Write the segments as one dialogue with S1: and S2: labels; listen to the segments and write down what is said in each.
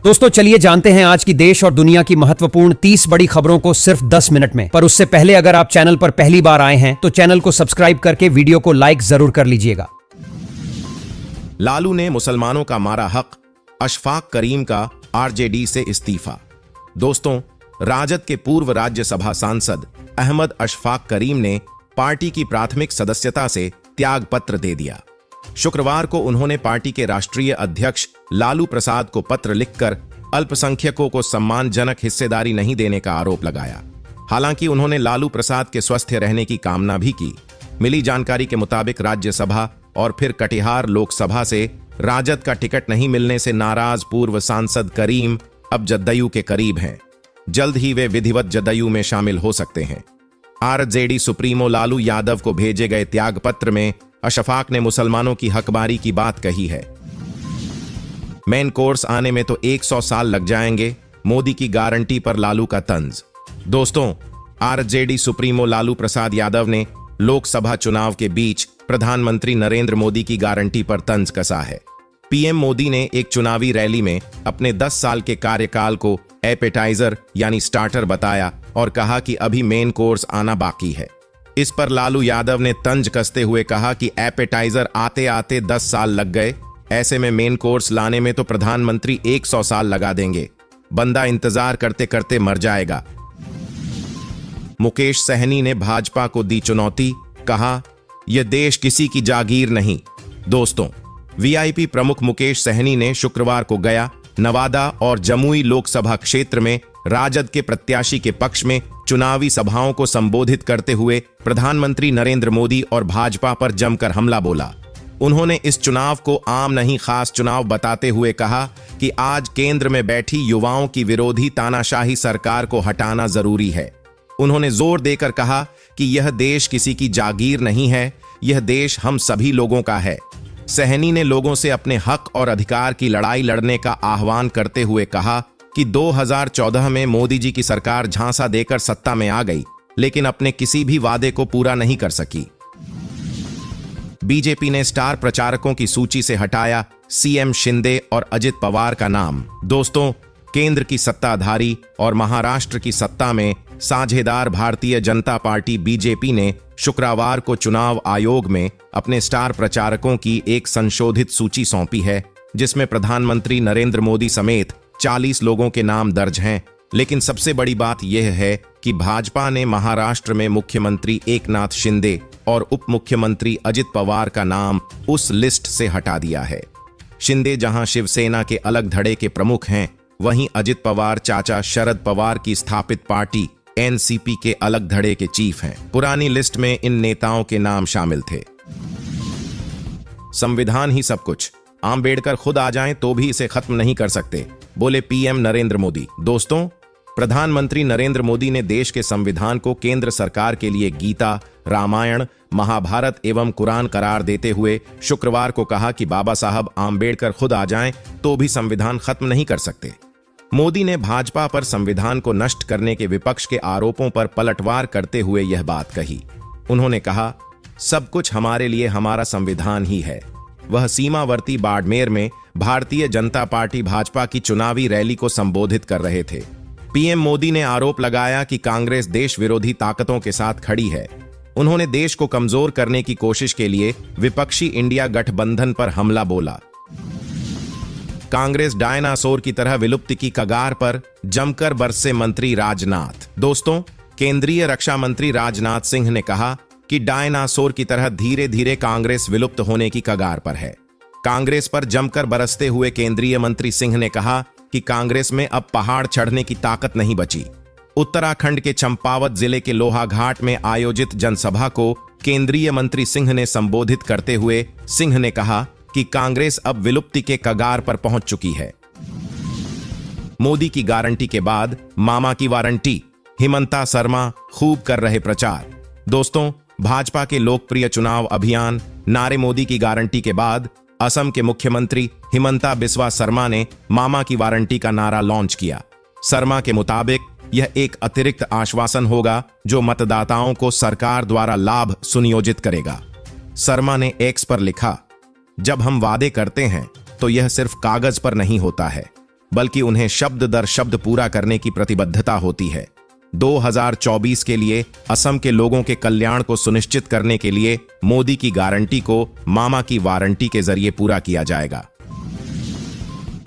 S1: दोस्तों चलिए जानते हैं आज की देश और दुनिया की महत्वपूर्ण 30 बड़ी खबरों को सिर्फ 10 मिनट में। पर उससे पहले अगर आप चैनल पर पहली बार आए हैं तो चैनल को सब्सक्राइब करके वीडियो को लाइक जरूर कर लीजिएगा।
S2: लालू ने मुसलमानों का मारा हक, अशफाक करीम का आरजेडी से इस्तीफा। दोस्तों, राजद के पूर्व राज्यसभा सांसद अहमद अशफाक करीम ने पार्टी की प्राथमिक सदस्यता से त्याग पत्र दे दिया। शुक्रवार को उन्होंने पार्टी के राष्ट्रीय अध्यक्ष लालू प्रसाद को पत्र लिखकर अल्पसंख्यकों को सम्मानजनक हिस्सेदारी नहीं देने का आरोप लगाया। हालांकि उन्होंने लालू प्रसाद के स्वस्थ रहने की कामना भी की। मिली जानकारी के मुताबिक राज्यसभा और फिर कटिहार लोकसभा से राजद का टिकट नहीं मिलने से नाराज पूर्व सांसद करीम अब जदयू के करीब हैं। जल्द ही वे विधिवत जदयू में शामिल हो सकते हैं। आरजेडी सुप्रीमो लालू यादव को भेजे गए त्यागपत्र में अशफाक ने मुसलमानों की हकबारी की बात कही है। मेन कोर्स आने में तो 100 साल लग जाएंगे, मोदी की गारंटी पर लालू का तंज। दोस्तों, आरजेडी सुप्रीमो लालू प्रसाद यादव ने लोकसभा चुनाव के बीच प्रधानमंत्री नरेंद्र मोदी की गारंटी पर तंज कसा है। पीएम मोदी ने एक चुनावी रैली में अपने 10 साल के कार्यकाल को एपेटाइजर यानी स्टार्टर बताया और कहा कि अभी मेन कोर्स आना बाकी है। इस पर लालू यादव ने तंज कसते हुए कहा कि एपेटाइजर आते आते 10 साल लग गए, ऐसे में मेन कोर्स लाने में तो प्रधानमंत्री 100 साल लगा देंगे, बंदा इंतजार करते करते मर जाएगा। मुकेश सहनी ने भाजपा को दी चुनौती, कहा यह देश किसी की जागीर नहीं। दोस्तों, वीआईपी प्रमुख मुकेश सहनी ने शुक्रवार को गया, नवादा और जमुई लोकसभा क्षेत्र में राजद के प्रत्याशी के पक्ष में चुनावी सभाओं को संबोधित करते हुए प्रधानमंत्री नरेंद्र मोदी और भाजपा पर जमकर हमला बोला। उन्होंने इस चुनाव को आम नहीं खास चुनाव बताते हुए कहा कि आज केंद्र में बैठी युवाओं की विरोधी तानाशाही सरकार को हटाना जरूरी है। उन्होंने जोर देकर कहा कि यह देश किसी की जागीर नहीं है, यह देश हम सभी लोगों का है। सहनी ने लोगों से अपने हक और अधिकार की लड़ाई लड़ने का आह्वान करते हुए कहा कि 2014 में मोदी जी की सरकार झांसा देकर सत्ता में आ गई, लेकिन अपने किसी भी वादे को पूरा नहीं कर सकी। बीजेपी ने स्टार प्रचारकों की सूची से हटाया सीएम शिंदे और अजित पवार का नाम। दोस्तों, केंद्र की सत्ताधारी और महाराष्ट्र की सत्ता में साझेदार भारतीय जनता पार्टी बीजेपी ने शुक्रवार को चुनाव आयोग में अपने स्टार प्रचारकों की एक संशोधित सूची सौंपी है, जिसमें प्रधानमंत्री नरेंद्र मोदी समेत 40 लोगों के नाम दर्ज हैं। लेकिन सबसे बड़ी बात यह है कि भाजपा ने महाराष्ट्र में मुख्यमंत्री एकनाथ शिंदे और उप मुख्यमंत्री अजित पवार का नाम उस लिस्ट से हटा दिया है। शिंदे जहां शिवसेना के अलग धड़े के प्रमुख हैं, वहीं अजित पवार चाचा शरद पवार की स्थापित पार्टी एनसीपी के अलग धड़े के चीफ हैं। पुरानी लिस्ट में इन नेताओं के नाम शामिल थे। संविधान ही सब कुछ, आंबेडकर खुद आ जाएं तो भी इसे खत्म नहीं कर सकते, बोले पीएम नरेंद्र मोदी। दोस्तों, प्रधानमंत्री नरेंद्र मोदी ने देश के संविधान को केंद्र सरकार के लिए गीता, रामायण, महाभारत एवं कुरान करार देते हुए शुक्रवार को कहा कि बाबा साहब आंबेडकर खुद आ जाएं तो भी संविधान खत्म नहीं कर सकते। मोदी ने भाजपा पर संविधान को नष्ट करने के विपक्ष के आरोपों पर पलटवार करते हुए यह बात कही। उन्होंने कहा, सब कुछ हमारे लिए हमारा संविधान ही है। वह सीमावर्ती बाड़मेर में भारतीय जनता पार्टी भाजपा की चुनावी रैली को संबोधित कर रहे थे। पीएम मोदी ने आरोप लगाया कि कांग्रेस देश विरोधी ताकतों के साथ खड़ी है। उन्होंने देश को कमजोर करने की कोशिश के लिए विपक्षी इंडिया गठबंधन पर हमला बोला। कांग्रेस डायनासोर की तरह विलुप्ति की कगार पर, जमकर बरसे मंत्री राजनाथ। दोस्तों, केंद्रीय रक्षा मंत्री राजनाथ सिंह ने कहा कि डायनासोर की तरह धीरे धीरे कांग्रेस विलुप्त होने की कगार पर है। कांग्रेस पर जमकर बरसते हुए केंद्रीय मंत्री सिंह ने कहा कि कांग्रेस में अब पहाड़ चढ़ने की ताकत नहीं बची। उत्तराखंड के चंपावत जिले के लोहाघाट में आयोजित जनसभा को केंद्रीय मंत्री सिंह ने संबोधित करते हुए सिंह ने कहा कि कांग्रेस अब विलुप्ति के कगार पर पहुंच चुकी है। मोदी की गारंटी के बाद मामा की वारंटी, हिमंता शर्मा खूब कर रहे प्रचार। दोस्तों, भाजपा के लोकप्रिय चुनाव अभियान नारे मोदी की गारंटी के बाद असम के मुख्यमंत्री हिमंता बिस्वा शर्मा ने मामा की वारंटी का नारा लॉन्च किया। शर्मा के मुताबिक यह एक अतिरिक्त आश्वासन होगा जो मतदाताओं को सरकार द्वारा लाभ सुनियोजित करेगा। शर्मा ने एक्स पर लिखा, जब हम वादे करते हैं तो यह सिर्फ कागज पर नहीं होता है, बल्कि उन्हें शब्द दर शब्द पूरा करने की प्रतिबद्धता होती है। 2024 के लिए असम के लोगों के कल्याण को सुनिश्चित करने के लिए मोदी की गारंटी को मामा की वारंटी के जरिए पूरा किया जाएगा।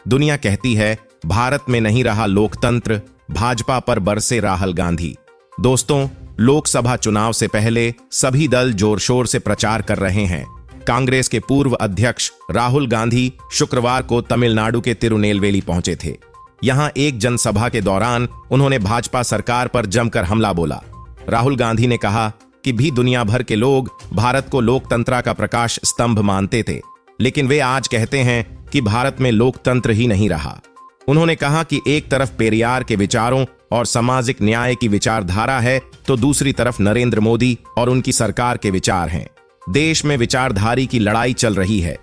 S2: दुनिया कहती है भारत में नहीं रहा लोकतंत्र, भाजपा पर बरसे राहुल गांधी। दोस्तों, लोकसभा चुनाव से पहले सभी दल जोर शोर से प्रचार कर रहे हैं। कांग्रेस के पूर्व अध्यक्ष राहुल गांधी शुक्रवार को तमिलनाडु के तिरुनेलवेली पहुंचे थे। यहां एक जनसभा के दौरान उन्होंने भाजपा सरकार पर जमकर हमला बोला। राहुल गांधी ने कहा कि भी दुनिया भर के लोग भारत को लोकतंत्र का प्रकाश स्तंभ मानते थे, लेकिन वे आज कहते हैं कि भारत में लोकतंत्र ही नहीं रहा। उन्होंने कहा कि एक तरफ पेरियार के विचारों और सामाजिक न्याय की विचारधारा है, तो दूसरी तरफ नरेंद्र मोदी और उनकी सरकार के विचार हैं। देश में विचारधारी की लड़ाई चल रही है।